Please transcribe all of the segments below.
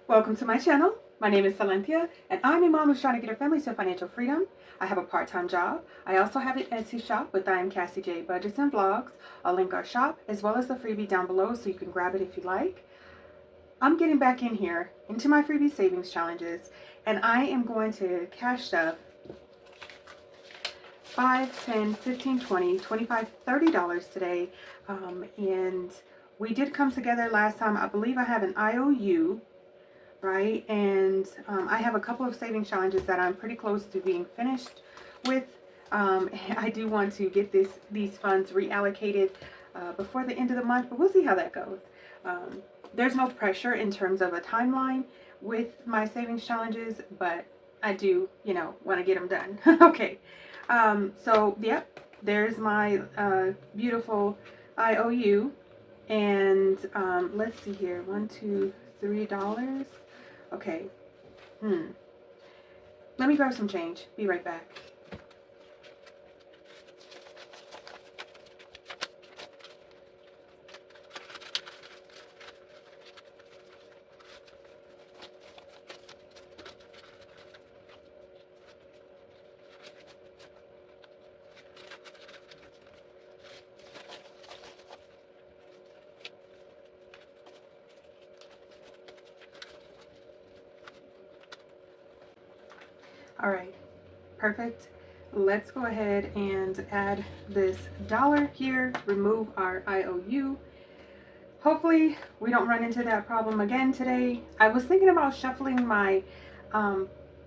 Welcome to my channel. My name is Silenthia, and I'm a mom who's trying to get her family to financial freedom. I have a part-time job. I also have an Etsy shop with I am Cassie J Budgets and Vlogs. I'll link our shop as well as the freebie down below so you can grab it if you like. I'm getting back in here into my freebie savings challenges, and I am going to cash stuff $5, $10, $15, $20, $25, $30 today. And we did come together last time. I believe I have an IOU, right? And I have a couple of savings challenges that I'm pretty close to being finished with. I do want to get these funds reallocated before the end of the month, but we'll see how that goes. There's no pressure in terms of a timeline with my savings challenges, but I do, want to get them done. Okay. So, yep, there's my beautiful IOU. And let's see here. $1, $2, $3. Okay. Let me grab some change. Be right back. All right, perfect. Let's go ahead and add this dollar here, remove our IOU. Hopefully we don't run into that problem again today. I was thinking about shuffling my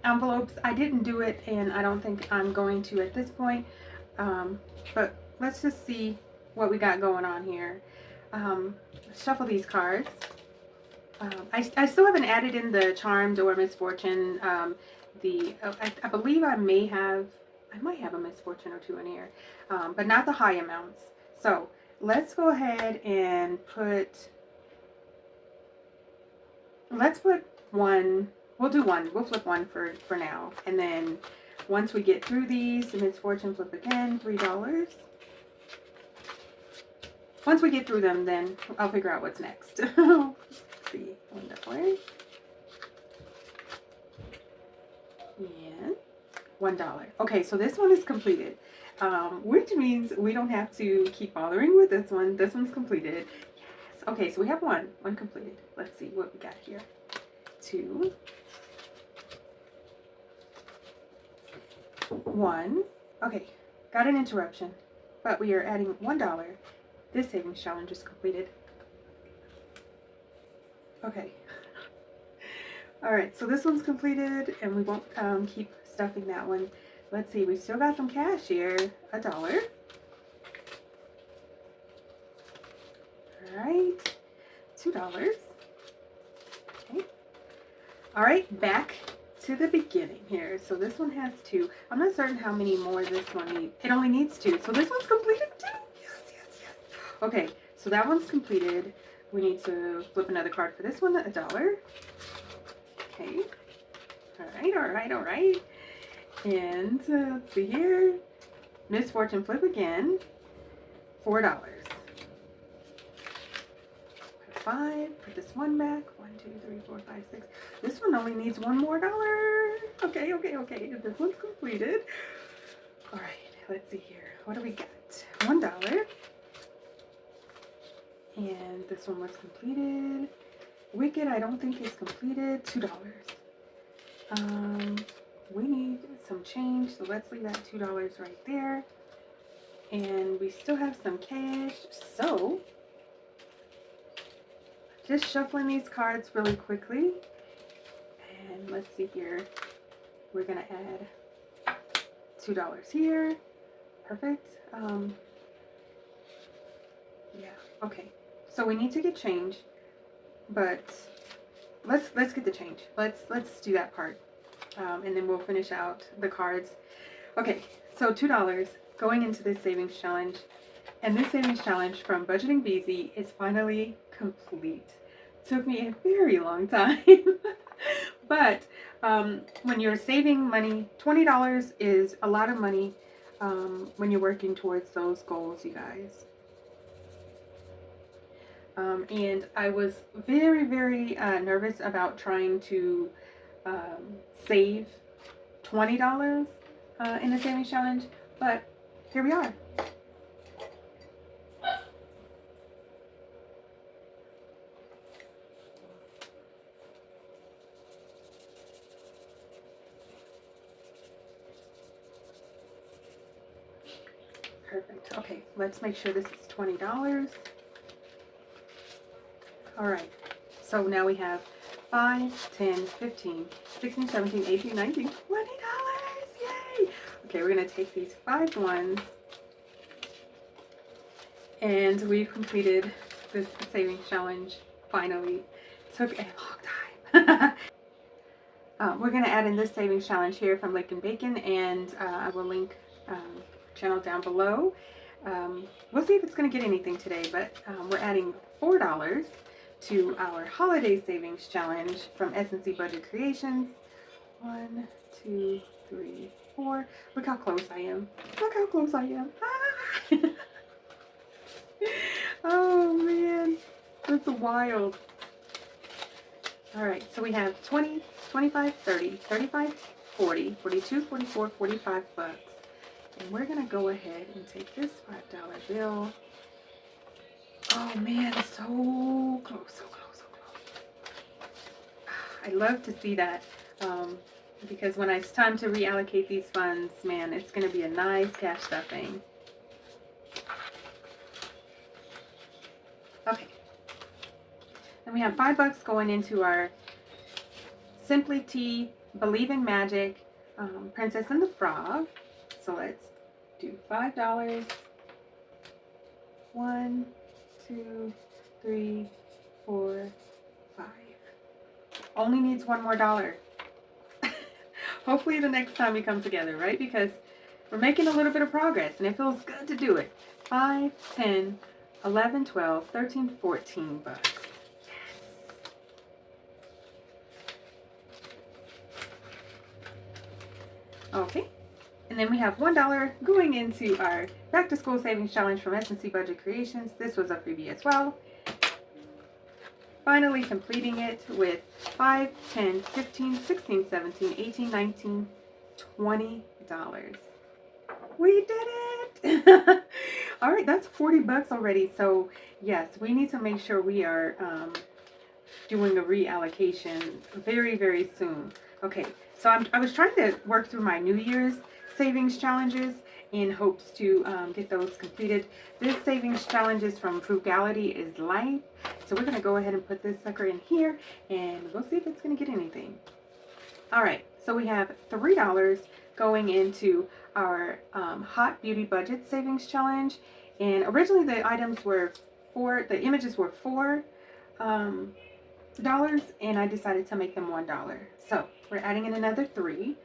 envelopes. I didn't do it, and I don't think I'm going to at this point. But let's just see what we got going on here. Shuffle these cards. I still haven't added in the Charmed or Misfortune. I believe I might have a Misfortune or two in here, but not the high amounts. So let's go ahead and let's put one. We'll do one. We'll flip one for now, and then once we get through these, the Misfortune, flip again, $3. Once we get through them, then I'll figure out what's next. Let's see, $1. And $1. Okay, so this one is completed, which means we don't have to keep bothering with this one. This one's completed. Yes. Okay, so we have one completed. Let's see what we got here. 2, 1. Okay, got an interruption, but we are adding $1. This savings challenge is completed. Okay. All right, so this one's completed, and we won't keep stuffing that one. Let's see, we still got some cash here. $1. All right, $2. Okay. All right, back to the beginning here. So this one has 2. I'm not certain how many more this one needs. It only needs 2. So this one's completed too. Yes, yes, yes. Okay, so that one's completed. We need to flip another card for this one, $1. Okay. All right. And let's see here. Misfortune, flip again. $4. 5. Put this one back. 1, 2, 3, 4, 5, 6. This one only needs $1 more. Okay. This one's completed. All right. Let's see here. What do we got? $1. And this one was completed. Wicked, I don't think is completed. $2. We need some change, so let's leave that $2 right there. And we still have some cash, so just shuffling these cards really quickly. And let's see here. We're gonna add $2 here. Perfect. Yeah. Okay. So we need to get change. But let's get the change. Let's do that part, and then we'll finish out the cards. Okay, so $2 going into this savings challenge, and this savings challenge from Budgeting BZ is finally complete. Took me a very long time, but when you're saving money, $20 is a lot of money when you're working towards those goals, you guys. And I was very, very nervous about trying to save $20 in the savings challenge, but here we are. Perfect. Okay, let's make sure this is $20. All right, so now we have 5, 10, 15, 16, 17, 18, 19, $20. Yay! Okay, we're gonna take these 5 ones, and we've completed this savings challenge finally. Took a long time. We're gonna add in this savings challenge here from Lake and Bacon, and I will link channel down below. We'll see if it's gonna get anything today, but we're adding $4 to our holiday savings challenge from SilynthiaBudget Creations. 1, 2, 3, 4. Look how close I am. Look how close I am. Ah! Oh man, that's wild. All right, so we have 20, 25, 30, 35, 40, 42, 44, 45 bucks. And we're gonna go ahead and take this $5 bill. Oh man, so close, so close, so close. I love to see that because when it's time to reallocate these funds, man, it's gonna be a nice cash stuffing. Okay. And we have $5 going into our Simply Tea, Believe in Magic, Princess and the Frog. So let's do $5. 1, 2, 3, 4, 5. Only needs one more dollar. Hopefully the next time we come together, right? Because we're making a little bit of progress and it feels good to do it. 5, 10, 11, 12, 13, 14 bucks. Okay, and then we have $1 going into our back to school savings challenge from SilynthiaBudget Creations. This was a freebie as well. Finally completing it with 5, 10, 15, 16, 17, 18, 19, $20. We did it! All right, that's 40 bucks already. So yes, we need to make sure we are doing a reallocation very, very soon. Okay, so I was trying to work through my New Year's savings challenges in hopes to get those completed. This savings challenge is from Frugality is Life. So we're gonna go ahead and put this sucker in here and we'll see if it's gonna get anything. All right, so we have $3 going into our Hot Beauty Budget Savings Challenge. And originally the items were the images were $4, and I decided to make them $1. So we're adding in another 3.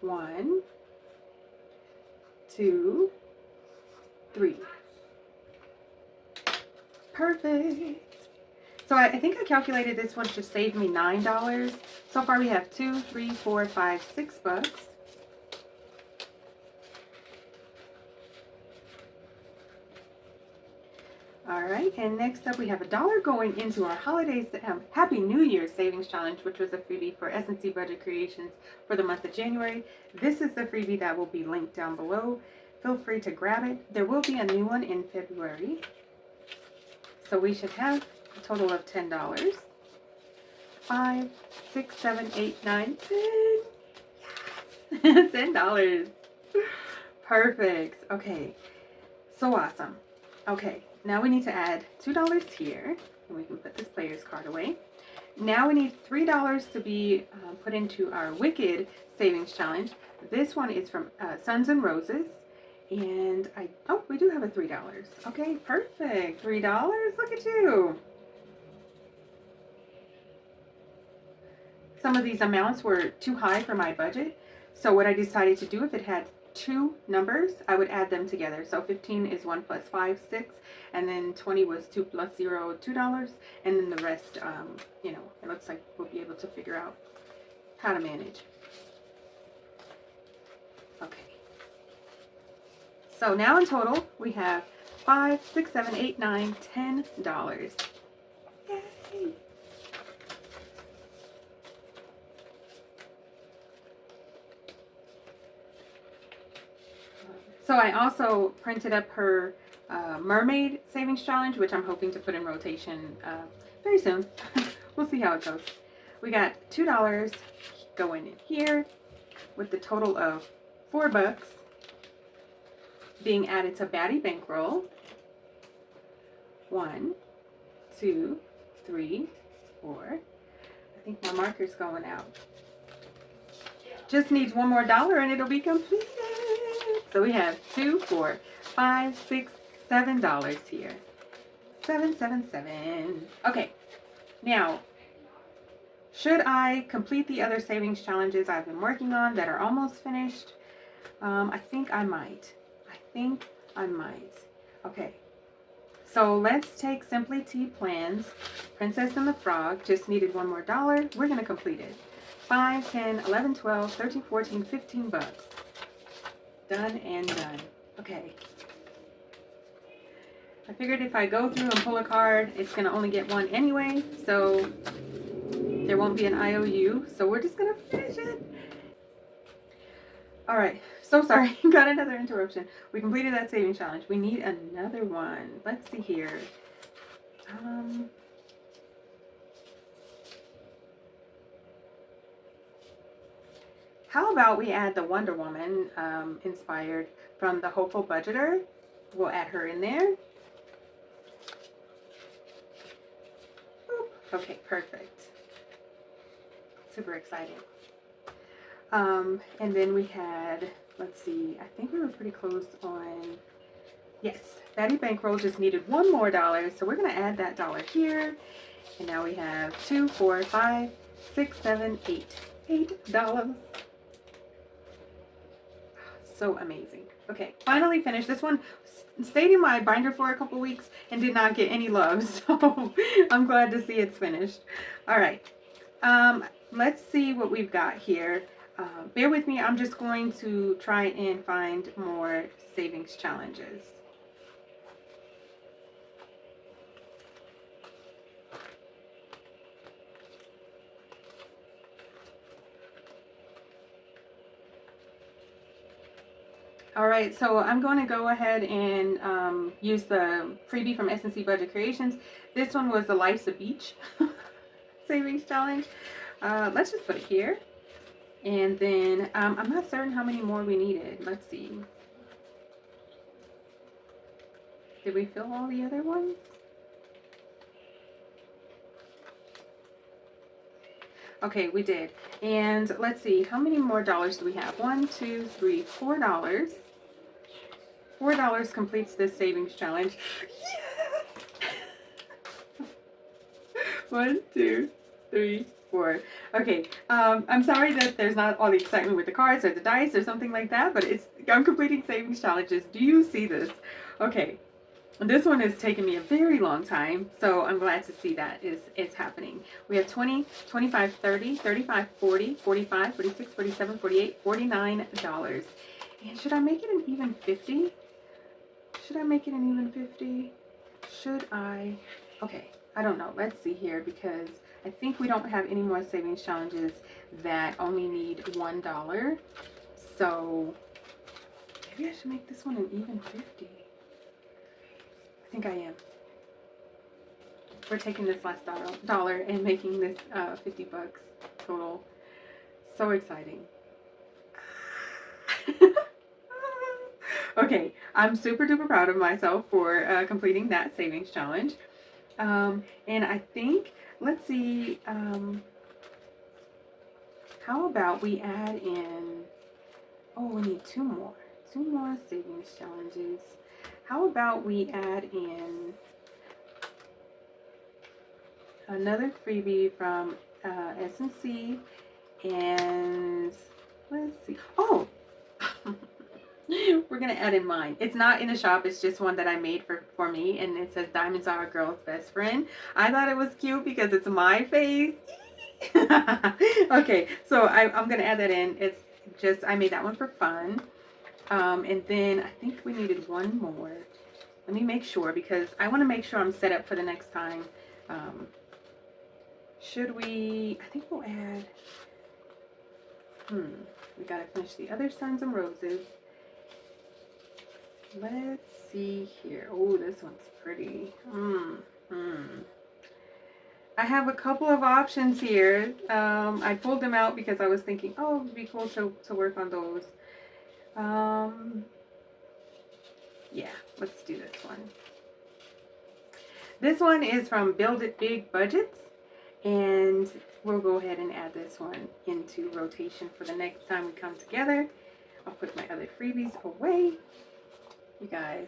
1, 2, 3. Perfect. So I think I calculated this one should save me $9. So far we have 2, 3, 4, 5, 6 bucks. All right, and next up we have $1 going into our holidays, Happy New Year savings challenge, which was a freebie for SilynthiaBudget Creations for the month of January. This is the freebie that will be linked down below. Feel free to grab it. There will be a new one in February. So we should have a total of $10. 5, 6, 7, 8, 9, 10. Yes. $10. Perfect. Okay. So awesome. Okay. Now we need to add $2 here, and we can put this player's card away. Now we need $3 to be put into our Wicked Savings Challenge. This one is from Suns and Roses, and we do have a $3. Okay, perfect. $3. Look at you. Some of these amounts were too high for my budget, so what I decided to do, if it had 2 numbers, I would add them together. So 15 is 1 plus 5, 6, and then 20 was 2 plus 0, $2, and then the rest, you know, it looks like we'll be able to figure out how to manage. Okay. So now in total, we have $5, 6, 7, 8, 9, $10. So I also printed up her mermaid savings challenge, which I'm hoping to put in rotation very soon. We'll see how it goes. We got $2 going in here with the total of $4 being added to Baddie Bankroll. 1, 2, 3, 4. I think my marker's going out. Just needs one more dollar and it'll be completed. So we have 2, 4, 5, 6, $7 here. 777. Okay, now should I complete the other savings challenges I've been working on that are almost finished? I think I might. Okay, so let's take Simply Tea Plans. Princess and the Frog just needed one more dollar. We're going to complete it. 5, 10, 11, 12, 13, 14, $15. Done and done. Okay. I figured if I go through and pull a card, it's going to only get one anyway, so there won't be an IOU. So we're just going to finish it. All right. So sorry. Got another interruption. We completed that saving challenge. We need another one. Let's see here. How about we add the Wonder Woman inspired from the Hopeful Budgeter? We'll add her in there. Okay, perfect. Super exciting. And then we had, let's see, I think we were pretty close on, yes, Baddie Bankroll just needed one more dollar, so we're going to add that dollar here. And now we have 2, 4, 5, 6, 7, 8. $8. So amazing. Okay, finally finished. This one stayed in my binder for a couple weeks and did not get any love, so I'm glad to see it's finished. All right, let's see what we've got here. Bear with me. I'm just going to try and find more savings challenges. All right, so I'm going to go ahead and use the freebie from S&C Budget Creations. This one was the Life's a Beach savings challenge. Let's just put it here. And then I'm not certain how many more we needed. Let's see. Did we fill all the other ones? Okay, we did. And let's see, how many more dollars do we have? 1, 2, 3, $4. $4 completes this savings challenge. Yes! 1, 2, 3, 4. Okay, I'm sorry that there's not all the excitement with the cards or the dice or something like that, but I'm completing savings challenges. Do you see this? Okay, this one has taken me a very long time, so I'm glad to see that it's happening. We have 20, 25, 30, 35, 40, 45, 46, 47, 48, $49. And should I make it an even 50? Should I make it an even 50? Should I? Okay, I don't know. Let's see here, because I think we don't have any more savings challenges that only need $1. So maybe I should make this one an even 50. I think I am. We're taking this last dollar and making this $50 total. So exciting. Okay, I'm super duper proud of myself for completing that savings challenge. And I think, let's see, how about we add in, oh, we need two more savings challenges. How about we add in another freebie from S&C, and let's see, oh, we're going to add in mine. It's not in the shop, it's just one that I made for me, and it says Diamonds Are a Girl's Best Friend. I thought it was cute because it's my face. Okay, so I'm going to add that in. It's just, I made that one for fun. And then I think we needed one more. Let me make sure, because I want to make sure I'm set up for the next time. Should we, I think we'll add, we got to finish the other Suns and Roses. Let's see here. Oh, this one's pretty. I have a couple of options here. I pulled them out because I was thinking, oh, it would be cool to work on those. Yeah, let's do this one. This one is from Build It Big Budgets, and we'll go ahead and add this one into rotation for the next time we come together. I'll put my other freebies away. You guys,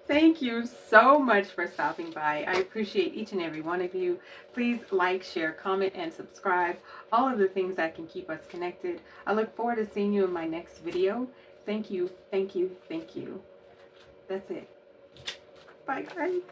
thank you so much for stopping by. I appreciate each and every one of you. Please like, share, comment, and subscribe. All of the things that can keep us connected. I look forward to seeing you in my next video. Thank you, thank you, thank you. That's it. Bye, guys.